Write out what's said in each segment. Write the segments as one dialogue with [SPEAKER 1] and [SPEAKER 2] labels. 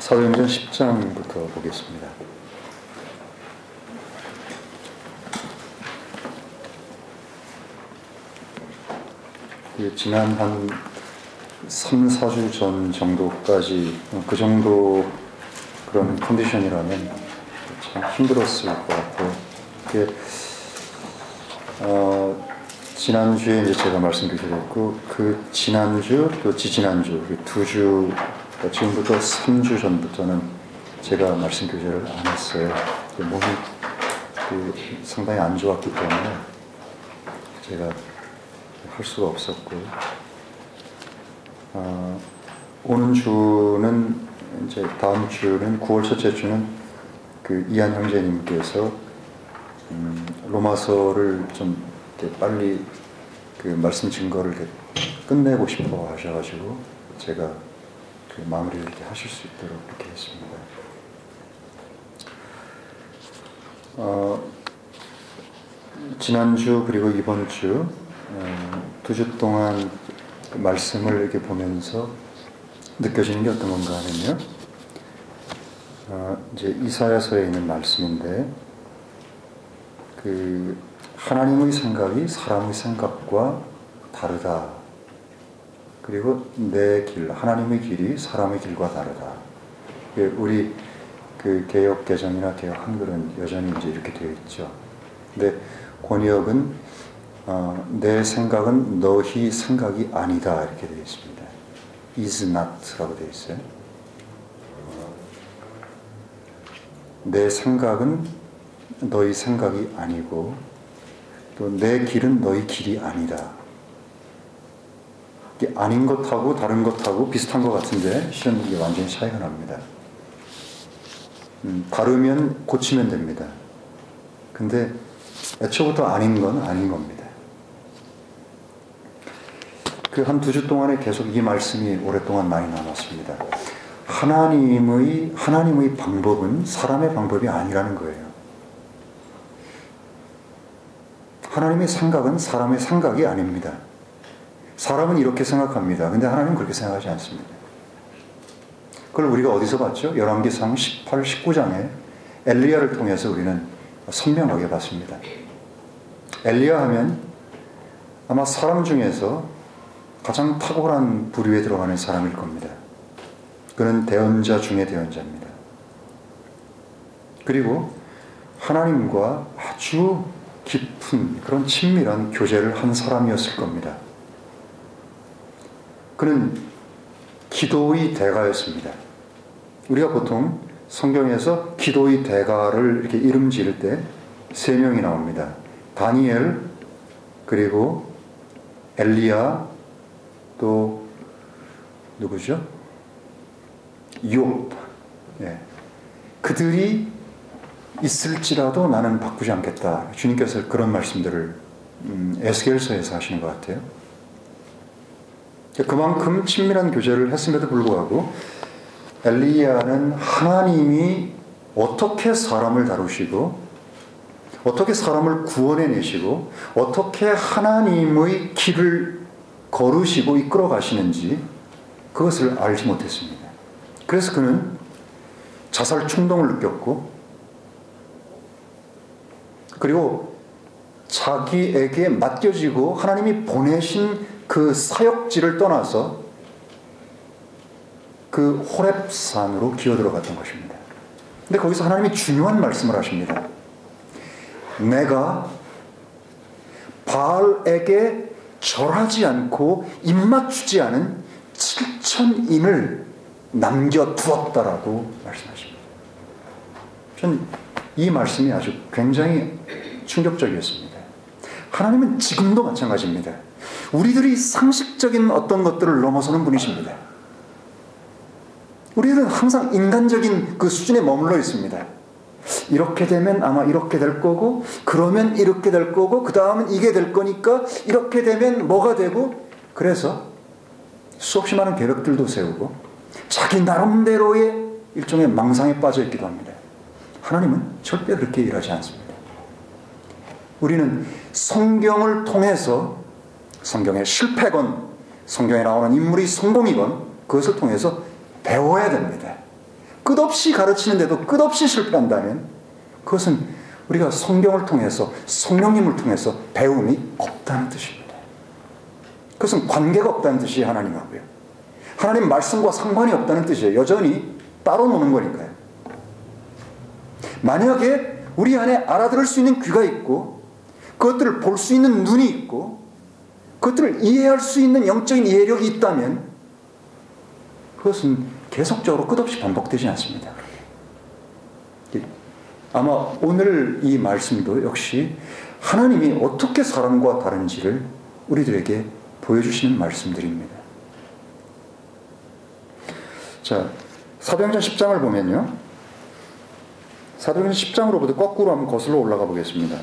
[SPEAKER 1] 사도행전 10장부터 보겠습니다. 지난 한 3, 4주 전 정도까지 그 정도 그런 컨디션이라면 참 힘들었을 것 같아요. 지난주에 이제 제가 말씀드렸고, 그 지난주 또 지지난주 두 주, 지금부터 3주 전부터는 제가 말씀 교제를 안 했어요. 몸이 상당히 안 좋았기 때문에 제가 할 수가 없었고, 오는 주는 이제 다음 주는 9월 첫째 주는 그 이한 형제님께서 로마서를 좀 빨리 그 말씀 증거를 끝내고 싶어 하셔가지고 제가 그 마무리를 이렇게 하실 수 있도록 이렇게 했습니다. 지난주 그리고 이번 주 두 주 동안 그 말씀을 이렇게 보면서 느껴지는 게 어떤 건가 하면요, 이제 이사야서에 있는 말씀인데, 그 하나님의 생각이 사람의 생각과 다르다. 그리고 내 길, 하나님의 길이 사람의 길과 다르다. 우리 그 개역 개정이나 개역 한글은 여전히 이제 이렇게 되어 있죠. 근데 권역은 내 생각은 너희 생각이 아니다 이렇게 되어 있습니다. is not라고 되어 있어요. 내 생각은 너희 생각이 아니고 또 내 길은 너희 길이 아니다. 이게 아닌 것하고 다른 것하고 비슷한 것 같은데 실은 이게 완전히 차이가 납니다. 다르면 고치면 됩니다. 근데 애초부터 아닌 건 아닌 겁니다. 그 한 두 주 동안에 계속 이 말씀이 오랫동안 많이 남았습니다. 하나님의 방법은 사람의 방법이 아니라는 거예요. 하나님의 생각은 사람의 생각이 아닙니다. 사람은 이렇게 생각합니다. 근데 하나님은 그렇게 생각하지 않습니다. 그걸 우리가 어디서 봤죠? 열왕기상 18, 19장에 엘리야를 통해서 우리는 선명하게 봤습니다. 엘리야 하면 아마 사람 중에서 가장 탁월한 부류에 들어가는 사람일 겁니다. 그는 대언자 중에 대언자입니다. 그리고 하나님과 아주 깊은 그런 친밀한 교제를 한 사람이었을 겁니다. 그는 기도의 대가였습니다. 우리가 보통 성경에서 기도의 대가를 이렇게 이름 지을 때 세 명이 나옵니다. 다니엘, 그리고 엘리야, 또 누구죠? 욥. 예. 그들이 있을지라도 나는 바꾸지 않겠다. 주님께서 그런 말씀들을 에스겔서에서 하시는 것 같아요. 그만큼 친밀한 교제를 했음에도 불구하고 엘리야는 하나님이 어떻게 사람을 다루시고 어떻게 사람을 구원해내시고 어떻게 하나님의 길을 거르시고 이끌어 가시는지 그것을 알지 못했습니다. 그래서 그는 자살 충동을 느꼈고, 그리고 자기에게 맡겨지고 하나님이 보내신 그 사역지를 떠나서 그 호렙산으로 기어들어갔던 것입니다. 근데 거기서 하나님이 중요한 말씀을 하십니다. 내가 바알에게 절하지 않고 입맞추지 않은 7,000인을 남겨두었다라고 말씀하십니다. 전 이 말씀이 아주 굉장히 충격적이었습니다. 하나님은 지금도 마찬가지입니다. 우리들이 상식적인 어떤 것들을 넘어서는 분이십니다. 우리들은 항상 인간적인 그 수준에 머물러 있습니다. 이렇게 되면 아마 이렇게 될 거고, 그러면 이렇게 될 거고, 그 다음은 이게 될 거니까 이렇게 되면 뭐가 되고, 그래서 수없이 많은 계획들도 세우고 자기 나름대로의 일종의 망상에 빠져 있기도 합니다. 하나님은 절대 그렇게 일하지 않습니다. 우리는 성경을 통해서, 성경의 실패건 성경에 나오는 인물이 성공이건 그것을 통해서 배워야 됩니다. 끝없이 가르치는데도 끝없이 실패한다면 그것은 우리가 성경을 통해서 성령님을 통해서 배움이 없다는 뜻입니다. 그것은 관계가 없다는 뜻이 하나님하고요. 하나님 말씀과 상관이 없다는 뜻이에요. 여전히 따로 노는 거니까요. 만약에 우리 안에 알아들을 수 있는 귀가 있고 그것들을 볼 수 있는 눈이 있고 그것들을 이해할 수 있는 영적인 이해력이 있다면 그것은 계속적으로 끝없이 반복되지 않습니다. 아마 오늘 이 말씀도 역시 하나님이 어떻게 사람과 다른지를 우리들에게 보여주시는 말씀들입니다. 자, 사도행전 10장을 보면요. 사도행전 10장으로부터 거꾸로 한번 거슬러 올라가 보겠습니다.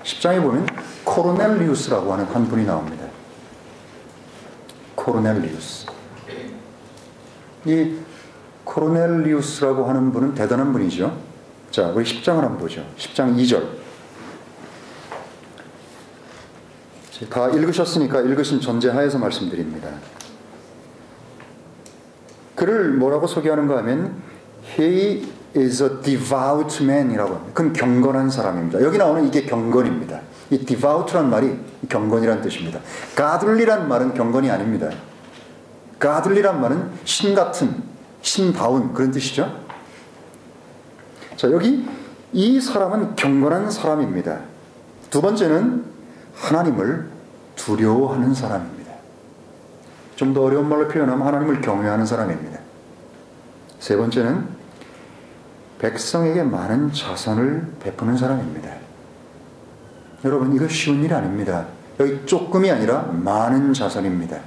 [SPEAKER 1] 10장에 보면 코르넬리우스라고 하는 한 분이 나옵니다. 코르넬리우스. 이 코르넬리우스라고 하는 분은 대단한 분이죠. 자, 우리 10장을 한번 보죠. 10장 2절. 다 읽으셨으니까 읽으신 전제하에서 말씀드립니다. 그를 뭐라고 소개하는가 하면 He is a devout man 이라고 합니다. 그건 경건한 사람입니다. 여기 나오는 이게 경건입니다. 이 devout란 말이 경건이란 뜻입니다. godly란 말은 경건이 아닙니다. godly란 말은 신 같은, 신다운 그런 뜻이죠. 자, 여기 이 사람은 경건한 사람입니다. 두 번째는 하나님을 두려워하는 사람입니다. 좀 더 어려운 말로 표현하면 하나님을 경외하는 사람입니다. 세 번째는 백성에게 많은 자선을 베푸는 사람입니다. 여러분, 이거 쉬운 일이 아닙니다. 여기 조금이 아니라 많은 자선입니다.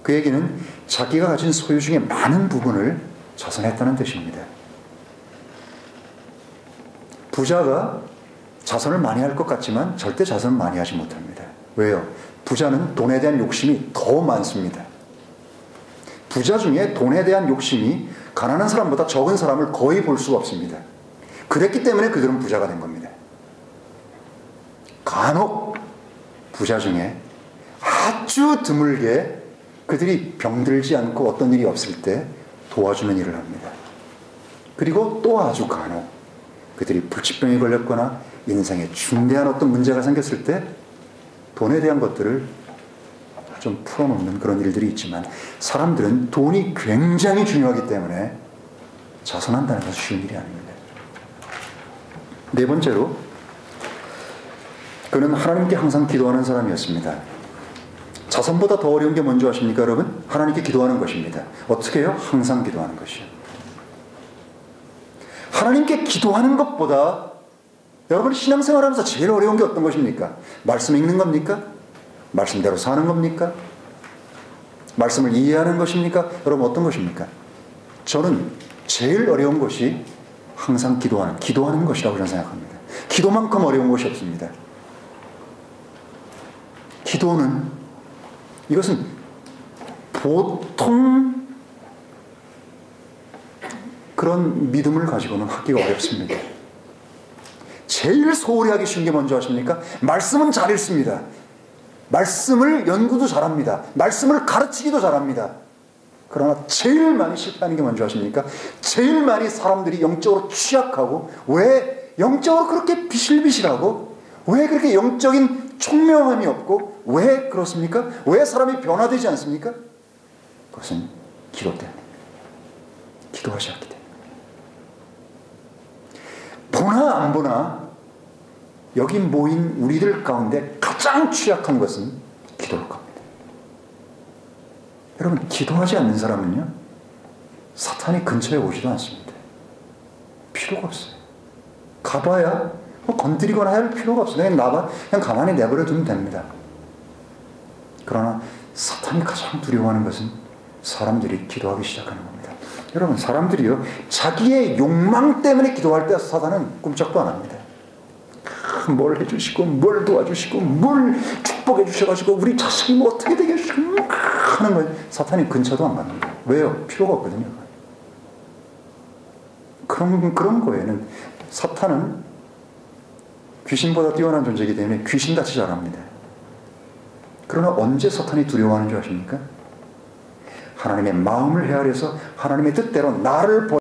[SPEAKER 1] 그 얘기는 자기가 가진 소유 중에 많은 부분을 자선했다는 뜻입니다. 부자가 자선을 많이 할 것 같지만 절대 자선을 많이 하지 못합니다. 왜요? 부자는 돈에 대한 욕심이 더 많습니다. 부자 중에 돈에 대한 욕심이 가난한 사람보다 적은 사람을 거의 볼 수가 없습니다. 그랬기 때문에 그들은 부자가 된 겁니다. 간혹 부자 중에 아주 드물게 그들이 병들지 않고 어떤 일이 없을 때 도와주는 일을 합니다. 그리고 또 아주 간혹 그들이 불치병에 걸렸거나 인생에 중대한 어떤 문제가 생겼을 때 돈에 대한 것들을 좀 풀어놓는 그런 일들이 있지만 사람들은 돈이 굉장히 중요하기 때문에 자선한다는 것은 쉬운 일이 아닙니다. 네 번째로 그는 하나님께 항상 기도하는 사람이었습니다. 자선보다 더 어려운 게 뭔지 아십니까, 여러분? 하나님께 기도하는 것입니다. 어떻게 해요? 항상 기도하는 것이요. 하나님께 기도하는 것보다 여러분 신앙생활하면서 제일 어려운 게 어떤 것입니까? 말씀 읽는 겁니까? 말씀대로 사는 겁니까? 말씀을 이해하는 것입니까? 여러분 어떤 것입니까? 저는 제일 어려운 것이 항상 기도하는 것이라고 저는 생각합니다. 기도만큼 어려운 것이 없습니다. 기도는 이것은 보통 그런 믿음을 가지고는 하기가 어렵습니다. 제일 소홀히 하기 쉬운 게 뭔지 아십니까? 말씀은 잘 읽습니다. 말씀을 연구도 잘합니다. 말씀을 가르치기도 잘합니다. 그러나 제일 많이 실패하는 게 뭔지 아십니까? 제일 많이 사람들이 영적으로 취약하고 왜 영적으로 그렇게 비실비실하고 왜 그렇게 영적인 총명함이 없고 왜 그렇습니까? 왜 사람이 변화되지 않습니까? 그것은 기도 때문입니다. 기도하지 않기 때문에. 보나 안 보나 여기 모인 우리들 가운데 가장 취약한 것은 기도일 겁니다. 여러분 기도하지 않는 사람은요 사탄이 근처에 오지도 않습니다. 필요가 없어요. 가봐야 뭐 건드리거나 할 필요가 없어요. 그냥 가만히 내버려 두면 됩니다. 그러나 사탄이 가장 두려워하는 것은 사람들이 기도하기 시작하는 겁니다. 여러분 사람들이요 자기의 욕망 때문에 기도할 때 사탄은 꼼짝도 안 합니다. 뭘 해주시고 뭘 도와주시고 뭘 축복해 주셔가지고 우리 자식이 뭐 어떻게 되게 해주시고 하는 걸 사탄이 근처도 안 갑니다. 왜요? 필요가 없거든요. 그런 거에는 사탄은 귀신보다 뛰어난 존재이기 때문에 귀신같이 잘합니다. 그러나 언제 사탄이 두려워하는 줄 아십니까? 하나님의 마음을 헤아려서 하나님의 뜻대로 나를